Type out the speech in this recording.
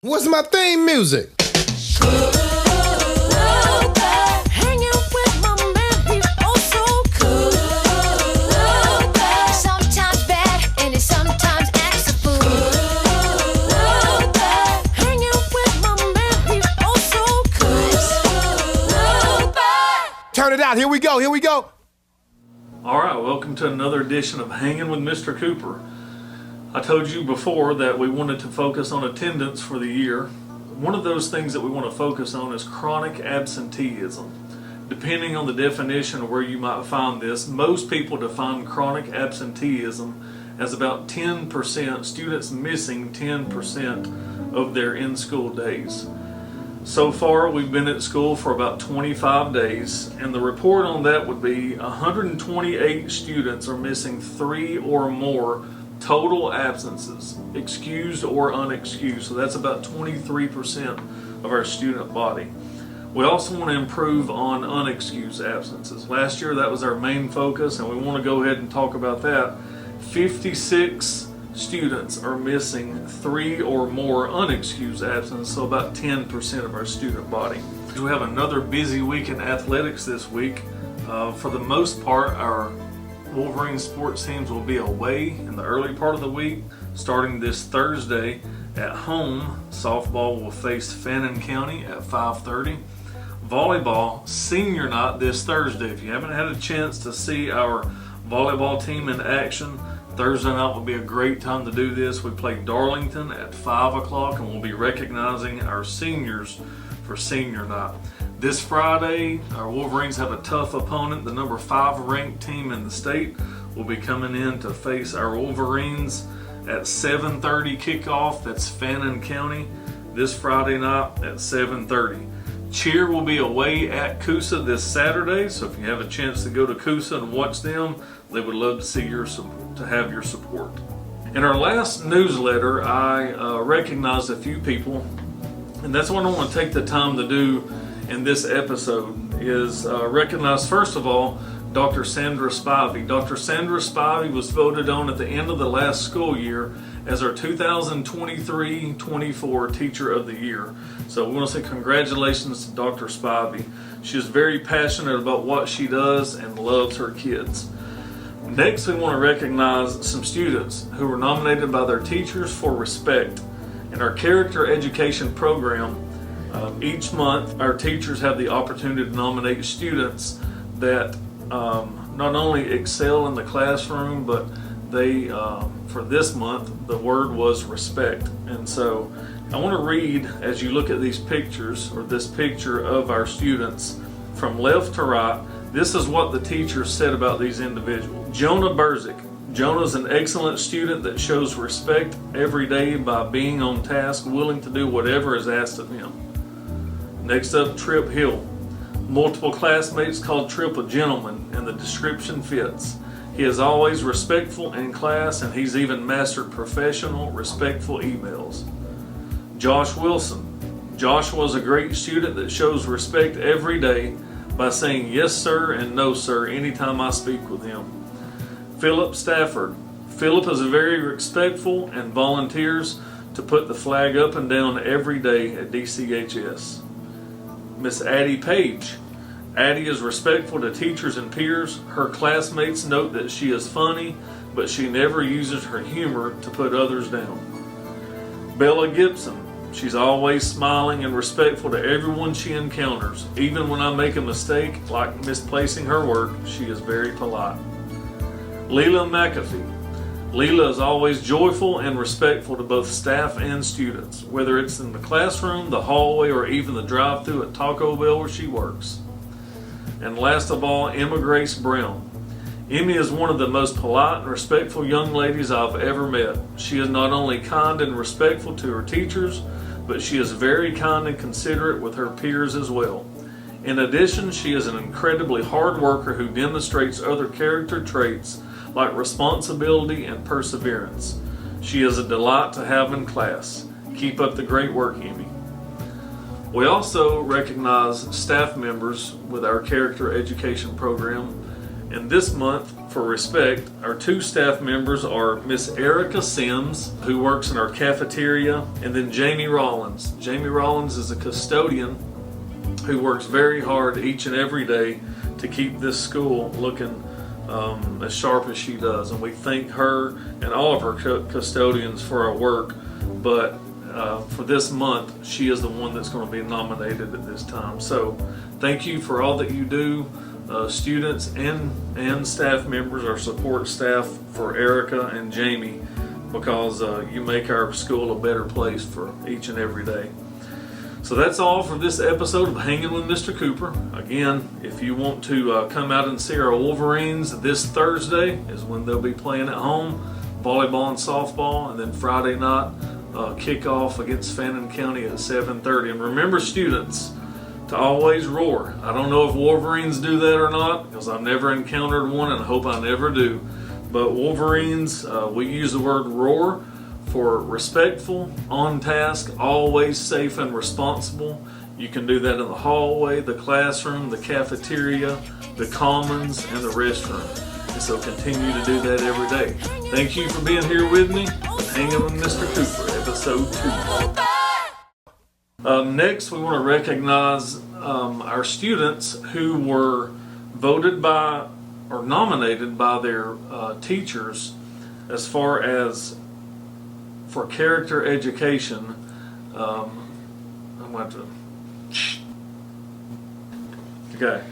What's my theme music? Hanging with my man, he's oh so cool. Sometimes bad and he sometimes acts a fool. Hanging with my man, he's oh so cool. Turn it out. Here we go. All right, welcome to another edition of Hangin' with Mr. Cooper. I told you before that we wanted to focus on attendance for the year. One of those things that we want to focus on is chronic absenteeism. Depending on the definition of where you might find this, most people define chronic absenteeism as about 10%, students missing 10% of their in-school days. So far, we've been at school for about 25 days, and the report on that would be 128 students are missing 3 or more total absences, excused or unexcused. So that's about 23% of our student body. We also want to improve on unexcused absences. Last year, that was our main focus, and we want to go ahead and talk about that. 56 students are missing 3 or more unexcused absences, so about 10% of our student body. We have another busy week in athletics this week. For the most part, our Wolverine sports teams will be away in the early part of the week. Starting this Thursday at home, softball will face Fannin County at 5:30. Volleyball senior night this Thursday. If you haven't had a chance to see our volleyball team in action, Thursday night will be a great time to do this. We play Darlington at 5 o'clock, and we'll be recognizing our seniors for senior night. This Friday, our Wolverines have a tough opponent. The number 5 ranked team in the state will be coming in to face our Wolverines at 7:30 kickoff. That's Fannin County this Friday night at 7:30. Cheer will be away at Coosa this Saturday, so if you have a chance to go to Coosa and watch them, they would love to see your support, to have your support. In our last newsletter, I recognized a few people, and that's what I want to take the time to do in this episode is recognize, first of all, Dr. Sandra Spivey. Dr. Sandra Spivey was voted on at the end of the last school year as our 2023-24 Teacher of the Year. So we want to say congratulations to Dr. Spivey. She is very passionate about what she does and loves her kids. Next, we want to recognize some students who were nominated by their teachers for respect. In our character education program, each month, our teachers have the opportunity to nominate students that not only excel in the classroom, but they, for this month, the word was respect. And so I want to read, as you look at these pictures, or this picture of our students, from left to right, this is what the teachers said about these individuals. Jonah Burzik. Jonah's an excellent student that shows respect every day by being on task, willing to do whatever is asked of him. Next up, Trip Hill. Multiple classmates called Trip a gentleman, and the description fits. He is always respectful in class, and he's even mastered professional, respectful emails. Josh Wilson. Josh was a great student that shows respect every day by saying yes sir and no sir anytime I speak with him. Philip Stafford. Philip is very respectful and volunteers to put the flag up and down every day at DCHS. Miss Addie Page. Addie is respectful to teachers and peers. Her classmates note that she is funny, but she never uses her humor to put others down. Bella Gibson. She's always smiling and respectful to everyone she encounters. Even when I make a mistake, like misplacing her work, she is very polite. Leela McAfee. Leela is always joyful and respectful to both staff and students, whether it's in the classroom, the hallway, or even the drive-thru at Taco Bell where she works. And last of all, Emma Grace Brown. Emmy is one of the most polite and respectful young ladies I've ever met. She is not only kind and respectful to her teachers, but she is very kind and considerate with her peers as well. In addition, she is an incredibly hard worker who demonstrates other character traits like responsibility and perseverance. She is a delight to have in class. Keep up the great work, Emmy. We also recognize staff members with our character education program. And this month, for respect, our 2 staff members are Miss Erica Sims, who works in our cafeteria, and then Jamie Rollins. Jamie Rollins is a custodian who works very hard each and every day to keep this school looking as sharp as she does. And we thank her and all of her custodians for our work, but for this month, she is the one that's going to be nominated at this time. So thank you for all that you do, students and staff members, our support staff, for Erica and Jamie, because you make our school a better place for each and every day. So that's all for this episode of Hanging with Mr. Cooper. Again, if you want to come out and see our Wolverines, this Thursday is when they'll be playing at home, volleyball and softball, and then Friday night, kickoff against Fannin County at 7:30. And remember, students, to always roar. I don't know if Wolverines do that or not, because I've never encountered one and I hope I never do. But Wolverines, we use the word roar for respectful, on task, always safe and responsible. You can do that in the hallway, the classroom, the cafeteria, the commons, and the restroom. And so continue to do that every day. Thank you for being here with me. Hanging with Mr. Cooper, episode 2. Next, we want to recognize our students who were voted by or nominated by their teachers as far as for character education. I'm going to. Okay.